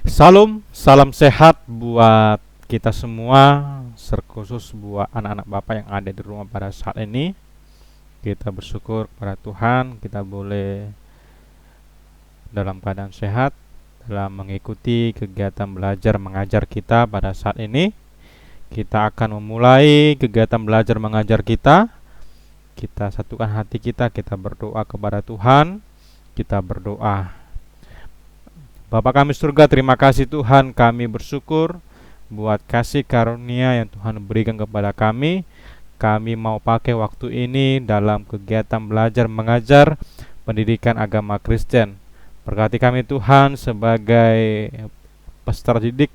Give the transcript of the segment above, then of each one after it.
Salam sehat buat kita semua, terkhusus buat anak-anak Bapak yang ada di rumah pada saat ini. Kita bersyukur kepada Tuhan, kita boleh dalam keadaan sehat dalam mengikuti kegiatan belajar mengajar kita pada saat ini. Kita akan memulai kegiatan belajar mengajar kita. Kita satukan hati kita berdoa kepada Tuhan. Kita berdoa. Bapa kami surga, terima kasih Tuhan, kami bersyukur buat kasih karunia yang Tuhan berikan kepada kami. Kami mau pakai waktu ini dalam kegiatan belajar mengajar pendidikan agama Kristen. Berkati kami Tuhan sebagai peserta didik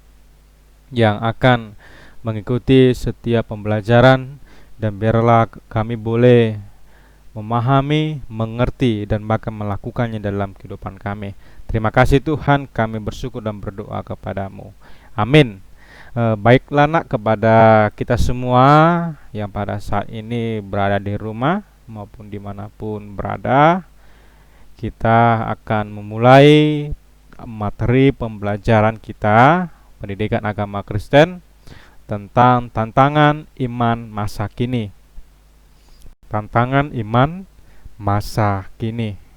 yang akan mengikuti setiap pembelajaran, dan biarlah kami boleh memahami, mengerti, dan bahkan melakukannya dalam kehidupan kami. Terima kasih Tuhan, kami bersyukur dan berdoa kepadamu. Amin. Baiklah nak, kepada kita semua yang pada saat ini berada di rumah maupun dimanapun berada, kita akan memulai materi pembelajaran kita pendidikan agama Kristen tentang tantangan iman masa kini. Tantangan iman masa kini.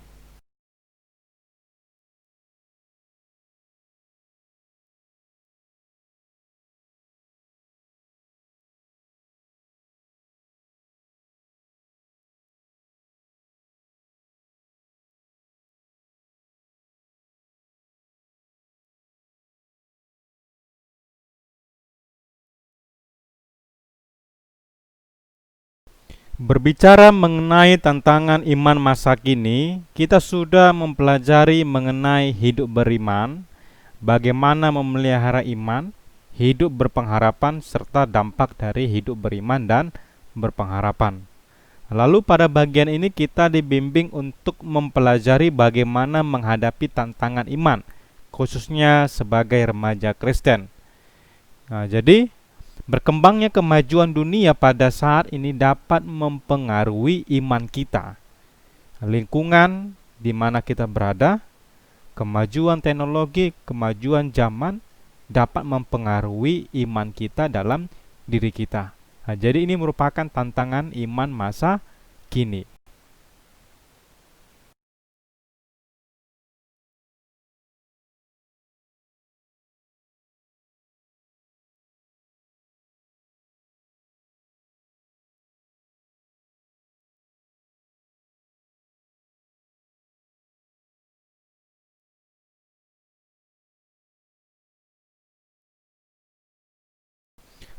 Berbicara mengenai tantangan iman masa kini, kita sudah mempelajari mengenai hidup beriman, bagaimana memelihara iman, hidup berpengharapan, serta dampak dari hidup beriman dan berpengharapan. Lalu pada bagian ini kita dibimbing untuk mempelajari bagaimana menghadapi tantangan iman, khususnya sebagai remaja Kristen. Jadi berkembangnya kemajuan dunia pada saat ini dapat mempengaruhi iman kita. Lingkungan di mana kita berada, kemajuan teknologi, kemajuan zaman dapat mempengaruhi iman kita dalam diri kita. Jadi ini merupakan tantangan iman masa kini.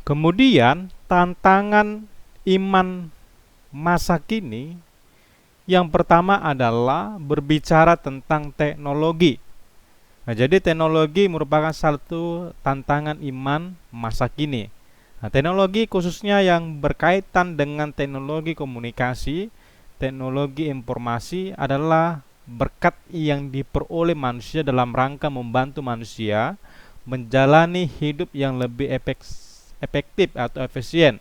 Kemudian tantangan iman masa kini yang pertama adalah berbicara tentang teknologi. Jadi teknologi merupakan satu tantangan iman masa kini. Teknologi khususnya yang berkaitan dengan teknologi komunikasi, teknologi informasi adalah berkat yang diperoleh manusia dalam rangka membantu manusia menjalani hidup yang lebih efektif atau efisien.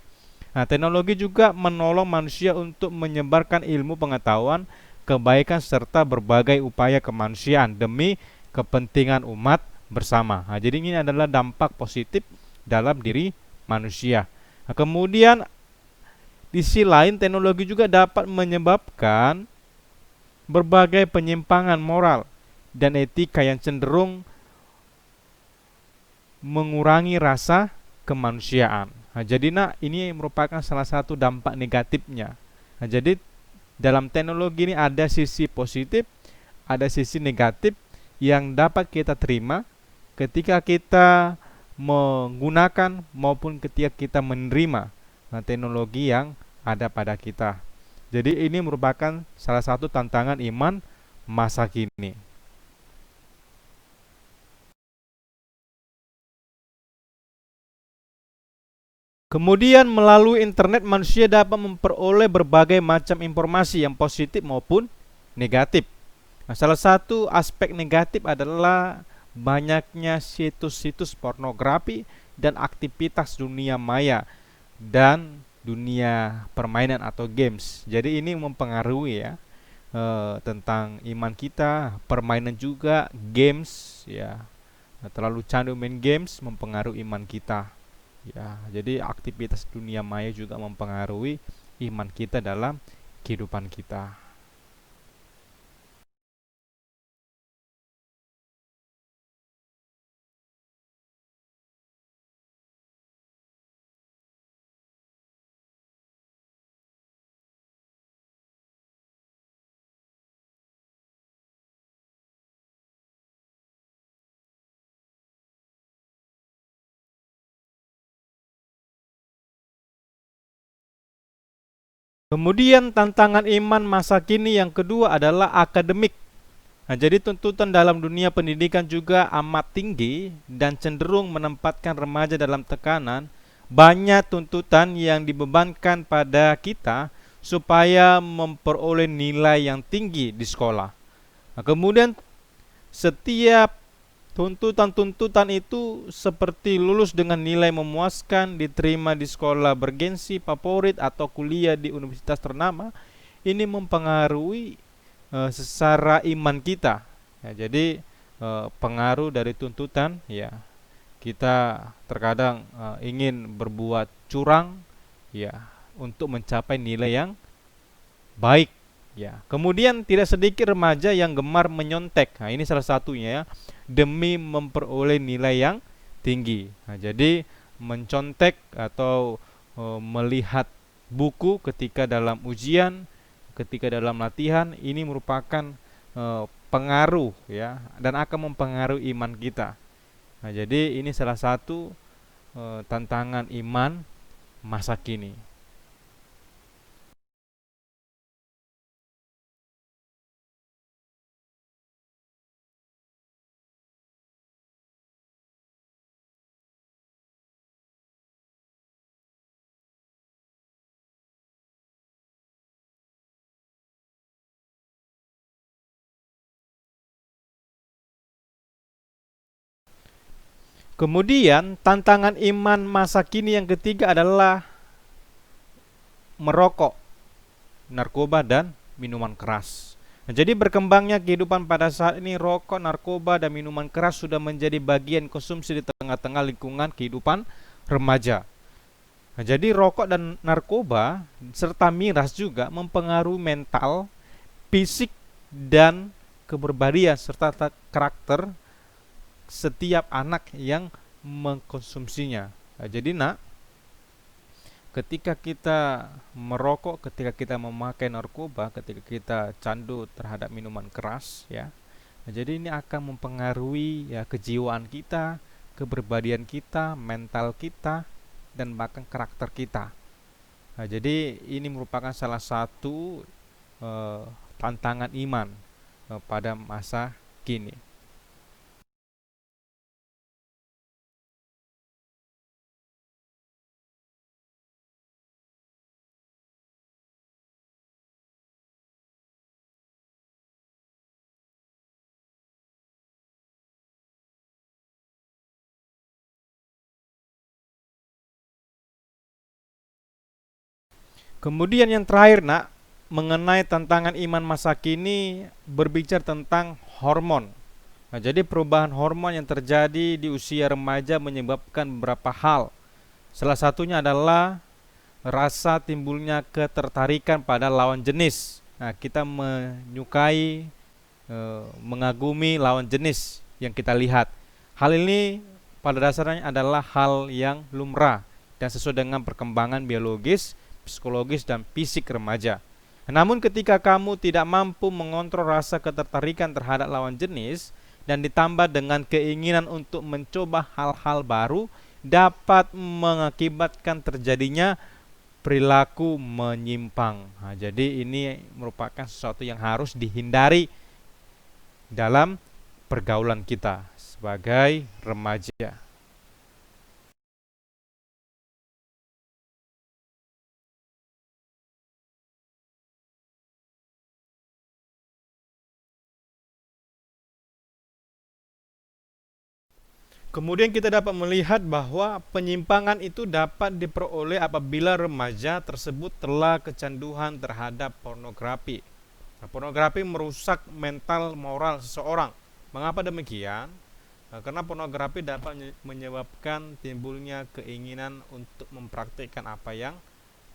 Teknologi juga menolong manusia untuk menyebarkan ilmu pengetahuan, kebaikan, serta berbagai upaya kemanusiaan demi kepentingan umat bersama. Jadi ini adalah dampak positif dalam diri manusia. Kemudian di sisi lain teknologi juga dapat menyebabkan berbagai penyimpangan moral dan etika yang cenderung mengurangi rasa kemanusiaan. Jadi ini merupakan salah satu dampak negatifnya. Jadi dalam teknologi ini ada sisi positif, ada sisi negatif yang dapat kita terima ketika kita menggunakan maupun ketika kita menerima teknologi yang ada pada kita. Jadi ini merupakan salah satu tantangan iman masa kini. Kemudian melalui internet manusia dapat memperoleh berbagai macam informasi yang positif maupun negatif. Salah satu aspek negatif adalah banyaknya situs-situs pornografi dan aktivitas dunia maya dan dunia permainan atau games. Jadi ini mempengaruhi ya tentang iman kita, permainan juga, games ya. terlalu candu main games mempengaruhi iman kita. Ya, jadi aktivitas dunia maya juga mempengaruhi iman kita dalam kehidupan kita. Kemudian tantangan iman masa kini yang kedua adalah akademik. Nah, jadi tuntutan dalam dunia pendidikan juga amat tinggi dan cenderung menempatkan remaja dalam tekanan. Banyak tuntutan yang dibebankan pada kita supaya memperoleh nilai yang tinggi di sekolah. Nah, kemudian setiap tuntutan-tuntutan itu seperti lulus dengan nilai memuaskan, diterima di sekolah bergensi favorit atau kuliah di universitas ternama, ini mempengaruhi secara iman kita. Ya, jadi pengaruh dari tuntutan, ya kita terkadang ingin berbuat curang, ya untuk mencapai nilai yang baik. Ya, kemudian tidak sedikit remaja yang gemar menyontek. Nah, ini salah satunya ya, demi memperoleh nilai yang tinggi. Nah, jadi mencontek atau melihat buku ketika dalam ujian, ketika dalam latihan, ini merupakan pengaruh ya, dan akan mempengaruhi iman kita. Nah, jadi ini salah satu tantangan iman masa kini. Kemudian tantangan iman masa kini yang ketiga adalah merokok, narkoba, dan minuman keras. Nah, jadi berkembangnya kehidupan pada saat ini, rokok, narkoba, dan minuman keras sudah menjadi bagian konsumsi di tengah-tengah lingkungan kehidupan remaja. Nah, jadi rokok dan narkoba serta miras juga mempengaruhi mental, fisik, dan kepribadian serta karakter setiap anak yang mengkonsumsinya. Nah, jadi nak, ketika kita merokok, ketika kita memakai narkoba, ketika kita candu terhadap minuman keras, ya, nah, jadi ini akan mempengaruhi ya kejiwaan kita, kepribadian kita, mental kita, dan bahkan karakter kita. Nah, jadi ini merupakan salah satu tantangan iman pada masa kini. Kemudian yang terakhir nak, mengenai tantangan iman masa kini berbicara tentang hormon. Nah, jadi perubahan hormon yang terjadi di usia remaja menyebabkan beberapa hal. Salah satunya adalah rasa timbulnya ketertarikan pada lawan jenis. Nah, kita menyukai, mengagumi lawan jenis yang kita lihat. Hal ini pada dasarnya adalah hal yang lumrah dan sesuai dengan perkembangan biologis, psikologis, dan fisik remaja. Namun ketika kamu tidak mampu mengontrol rasa ketertarikan terhadap lawan jenis dan ditambah dengan keinginan untuk mencoba hal-hal baru, dapat mengakibatkan terjadinya perilaku menyimpang. Nah, jadi ini merupakan sesuatu yang harus dihindari dalam pergaulan kita sebagai remaja. Kemudian kita dapat melihat bahwa penyimpangan itu dapat diperoleh apabila remaja tersebut telah kecanduan terhadap pornografi. Nah, pornografi merusak mental moral seseorang. Mengapa demikian? Karena pornografi dapat menyebabkan timbulnya keinginan untuk mempraktikkan apa yang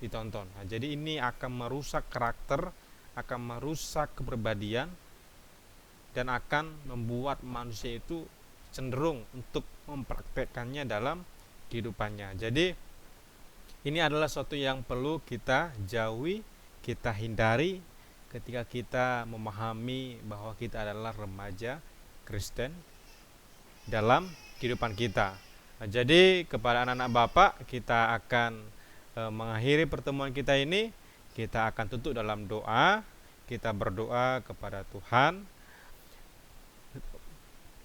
ditonton. Nah, jadi ini akan merusak karakter, akan merusak kepribadian, dan akan membuat manusia itu cenderung untuk mempraktekkannya dalam kehidupannya. Jadi ini adalah sesuatu yang perlu kita jauhi, kita hindari ketika kita memahami bahwa kita adalah remaja Kristen dalam kehidupan kita. Nah, jadi kepada anak-anak Bapak, kita akan mengakhiri pertemuan kita ini. Kita akan tutup dalam doa. Kita berdoa kepada Tuhan.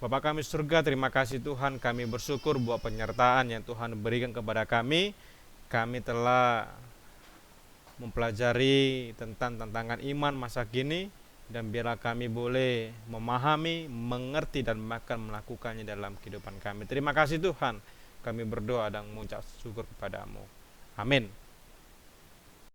Bapa kami surga, terima kasih Tuhan, kami bersyukur buat penyertaan yang Tuhan berikan kepada kami. Kami telah mempelajari tentang tantangan iman masa kini, dan biarlah kami boleh memahami, mengerti, dan bahkan melakukannya dalam kehidupan kami. Terima kasih Tuhan, kami berdoa dan mengucap syukur kepadamu. Amin.